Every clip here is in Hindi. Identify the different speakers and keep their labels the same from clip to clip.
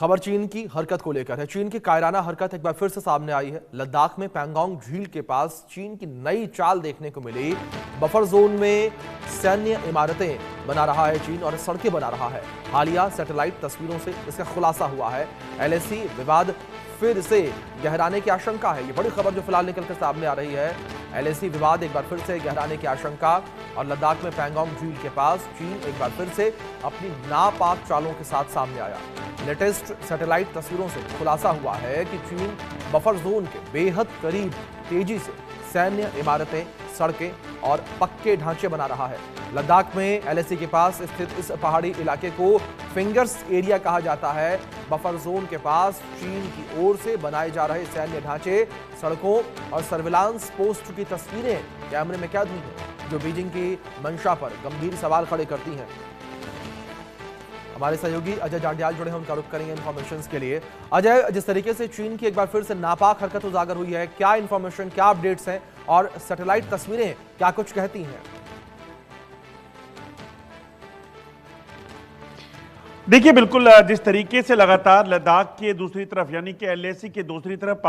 Speaker 1: खबर चीन की हरकत को लेकर है। चीन की कायराना हरकत एक बार फिर से सामने आई है। लद्दाख में पैंगोंग झील के पास चीन की नई चाल देखने को मिली। बफर जोन में सैन्य इमारतें बना रहा है चीन और सड़कें बना रहा है। हालिया सैटेलाइट तस्वीरों से इसका खुलासा हुआ है। एलएसी विवाद फिर से गहराने की आशंका है। ये बड़ी खबर जो फिलहाल निकलकर सामने आ रही है। एलएसी विवाद एक बार फिर से गहराने की आशंका और लद्दाख में पैंगोंग झील के पास चीन एक बार फिर से अपनी नापाक चालों के साथ सामने आया। लेटेस्ट सैटेलाइट तस्वीरों से खुलासा हुआ है कि चीन बफर जोन के बेहद करीब तेजी से सैन्य इमारतें, सड़कें और पक्के ढांचे बना रहा है। लद्दाख में एलएसी के पास स्थित इस पहाड़ी इलाके को फिंगर्स एरिया कहा जाता है। बफर जोन के पास चीन की ओर से बनाए जा रहे सैन्य ढांचे, सड़कों और सर्विलांस पोस्ट की तस्वीरें कैमरे में कैद हुई हैं, जो बीजिंग की मंशा पर गंभीर सवाल खड़े करती हैं। हमारे सहयोगी अजय जांडियाल जुड़े हैं, उनका रुख करेंगे इन्फॉर्मेशन के लिए। अजय, जिस तरीके से चीन की एक बार फिर से नापाक हरकत उजागर हुई है, क्या इन्फॉर्मेशन, क्या अपडेट्स हैं और सैटेलाइट तस्वीरें क्या कुछ कहती हैं?
Speaker 2: देखिए, बिल्कुल जिस तरीके से लगातार लद्दाख के दूसरी तरफ यानी कि एलएसी के दूसरी तरफ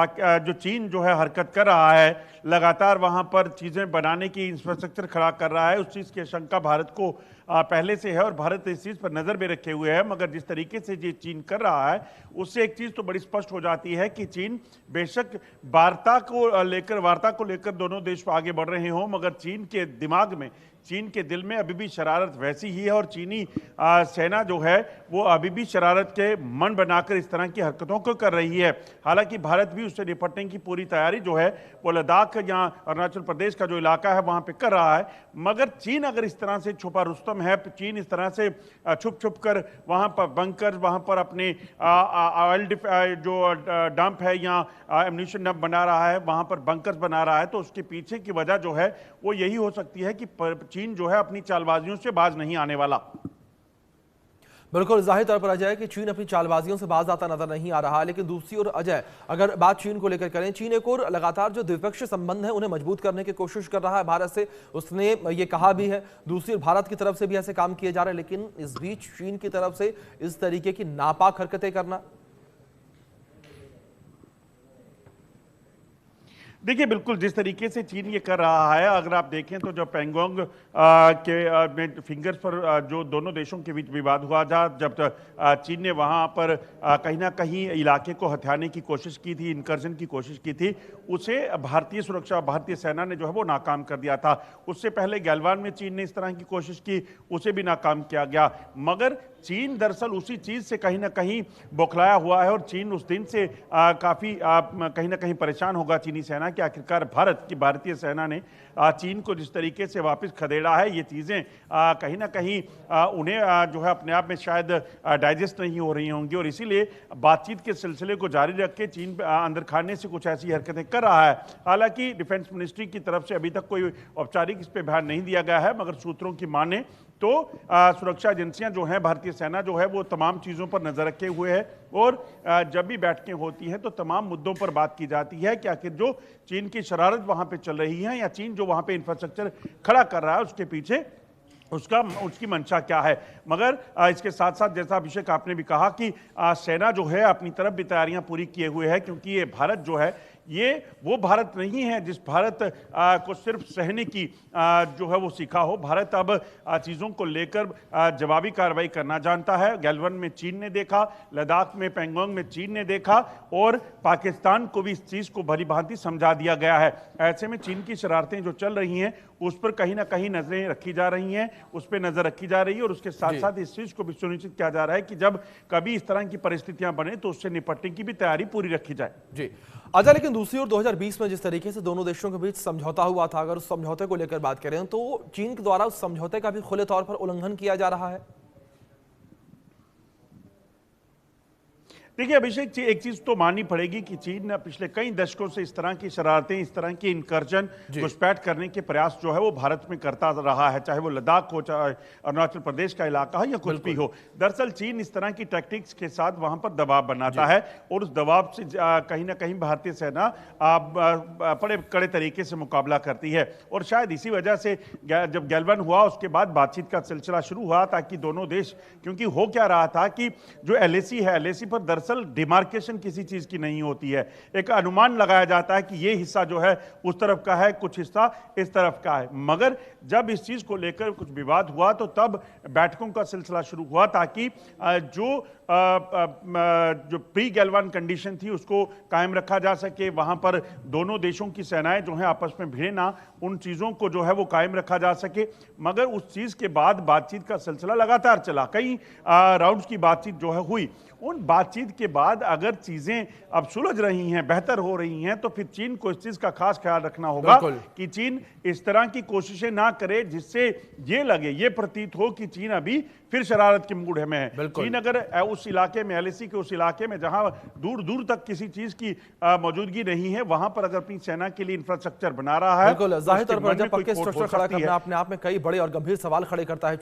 Speaker 2: जो चीन जो है हरकत कर रहा है, लगातार वहां पर चीजें बनाने की इंफ्रास्ट्रक्चर खड़ा कर रहा है, उस चीज की आशंका भारत को पहले से है और भारत इस चीज पर नजर में रखे हुए है। मगर जिस तरीके से ये चीन कर रहा है, उससे एक चीज तो बड़ी स्पष्ट हो जाती है कि चीन बेशक वार्ता को लेकर दोनों देश आगे बढ़ रहे हों, मगर चीन के दिमाग में, चीन के दिल में अभी भी शरारत वैसी ही है और चीनी सेना जो है वो अभी भी शरारत के मन बनाकर इस तरह की हरकतों को कर रही है। हालांकि भारत भी उससे निपटने की पूरी तैयारी जो है वो लद्दाख या अरुणाचल प्रदेश का जो इलाका है वहां पे कर रहा है। मगर चीन अगर इस तरह से छुपा रुस्तम है, चीन इस तरह से छुप कर वहां पर बंकर, वहां पर अपने ऑयल जो डंप है या एम्यूनिशन डंप बना रहा है, वहां पर बंकर्स बना रहा है, तो उसके पीछे की वजह जो है वो यही हो सकती है कि चीन जो है अपनी चालबाजियों से बाज नहीं आने वाला।
Speaker 1: बिल्कुल जाहिर तौर पर अजय कि चीन अपनी चालबाजियों से बाज आता नजर नहीं आ रहा। लेकिन दूसरी ओर अजय, अगर बात चीन को लेकर करें, चीन एक और लगातार जो द्विपक्षीय संबंध है उन्हें मजबूत करने की कोशिश कर रहा है भारत से। उसने ये कहा भी है, दूसरी ओर भारत की तरफ से भी ऐसे काम किए जा रहे हैं। लेकिन इस बीच चीन की तरफ से इस तरीके की नापाक हरकतें करना,
Speaker 2: देखिए, बिल्कुल जिस तरीके से चीन ये कर रहा है, अगर आप देखें तो जो पैंगोंग में फिंगर्स पर जो दोनों देशों के बीच विवाद हुआ था, जब चीन ने वहां पर कहीं ना कहीं इलाके को हथियाने की कोशिश की थी, इनकर्जन की कोशिश की थी, उसे भारतीय सुरक्षा, भारतीय सेना ने जो है वो नाकाम कर दिया था। उससे पहले गैलवान में चीन ने इस तरह की कोशिश की, उसे भी नाकाम किया गया। मगर चीन दरअसल उसी चीज से कहीं ना कहीं बौखलाया हुआ है और चीन उस दिन से काफी कहीं ना कहीं परेशान होगा चीनी सेना कि आखिरकार भारतीय सेना ने चीन को जिस तरीके से वापस खदेड़ा है, ये चीजें कहीं ना कहीं उन्हें जो है अपने आप में शायद डाइजेस्ट नहीं हो रही होंगी और इसीलिए बातचीत के सिलसिले को जारी रख के चीन अंदर खाने से कुछ ऐसी हरकतें कर रहा है। हालांकि डिफेंस मिनिस्ट्री की तरफ से अभी तक कोई औपचारिक इस पर बयान नहीं दिया गया है, मगर सूत्रों की माने तो सुरक्षा एजेंसियां जो हैं, भारतीय सेना जो है वो तमाम चीज़ों पर नजर रखे हुए है और जब भी बैठकें होती हैं तो तमाम मुद्दों पर बात की जाती है कि आखिर जो चीन की शरारत वहां पे चल रही है या चीन जो वहां पे इंफ्रास्ट्रक्चर खड़ा कर रहा है उसके पीछे उसकी मंशा क्या है। मगर इसके साथ साथ जैसा अभिषेक आपने भी कहा कि सेना जो है अपनी तरफ भी तैयारियां पूरी किए हुए है, क्योंकि ये भारत जो है ये वो भारत नहीं है जिस भारत को सिर्फ सहने की जो है वो सीखा हो। भारत अब चीज़ों को लेकर जवाबी कार्रवाई करना जानता है। गैलवन में चीन ने देखा, लद्दाख में पैंगोंग में चीन ने देखा और पाकिस्तान को भी इस चीज़ को भली भांति समझा दिया गया है। ऐसे में चीन की शरारतें जो चल रही हैं उस पर कहीं ना कहीं नजरें रखी जा रही हैं, उस पर नजर रखी जा रही है और उसके साथ साथ इस चीज़ को भी सुनिश्चित किया जा रहा है कि जब कभी इस तरह की परिस्थितियां बने तो उससे निपटने की भी तैयारी पूरी रखी जाए।
Speaker 1: जी अजय, लेकिन दूसरी ओर 2020 में जिस तरीके से दोनों देशों के बीच समझौता हुआ था, अगर उस समझौते को लेकर बात करें तो चीन के द्वारा उस समझौते का भी खुले तौर पर उल्लंघन किया जा रहा है।
Speaker 2: देखिए अभिषेक, एक चीज तो माननी पड़ेगी कि चीन ने पिछले कई दशकों से इस तरह की शरारतें, इस तरह की इनकर्जन, घुसपैठ करने के प्रयास जो है वो भारत में करता रहा है, चाहे वो लद्दाख हो, चाहे अरुणाचल प्रदेश का इलाका हो या कुछ भी हो। दरअसल चीन इस तरह की टैक्टिक्स के साथ वहां पर दबाव बनाता है और उस दबाव से कहीं ना कहीं भारतीय सेना बड़े कड़े तरीके से मुकाबला करती है। और शायद इसी वजह से जब गैलवन हुआ उसके बाद बातचीत का सिलसिला शुरू हुआ, ताकि दोनों देश, क्योंकि हो क्या रहा था कि जो एलएसी है, एलएसी पर दरअसल डिमार्केशन किसी चीज की नहीं होती है। एक अनुमान लगाया जाता है कि ये हिस्सा जो है उस तरफ का है, कुछ हिस्सा इस तरफ का है। मगर जब इस चीज को लेकर कुछ विवाद हुआ तो तब बैठकों का सिलसिला शुरू हुआ ताकि जो प्री गैल्वान कंडीशन थी उसको कायम रखा जा सके, वहां पर दोनों देशों की सेनाएं जो हैं आपस में भिड़े ना, उन चीजों को जो है वो कायम रखा जा सके। मगर उस चीज के बाद बातचीत का सिलसिला लगातार चला, कई राउंड्स की बातचीत जो है हुई। उन बातचीत के बाद अगर चीजें अब सुलझ रही हैं, बेहतर हो रही हैं, तो फिर चीन को इस चीज का खास ख्याल रखना होगा कि चीन इस तरह की कोशिशें ना करे जिससे ये लगे, ये प्रतीत हो कि चीन अभी फिर शरारत के मूड में है। चीन अगर उस इलाके में, एलएसी के उस इलाके में जहां दूर दूर तक किसी चीज की मौजूदगी नहीं है, वहां पर अगर अपनी सेना के लिए इंफ्रास्ट्रक्चर बना रहा है,
Speaker 1: बिल्कुल जाहिर तौर पर जब पक्के स्ट्रक्चर खड़ा करना अपने आप में कई बड़े और गंभीर सवाल खड़े करता है।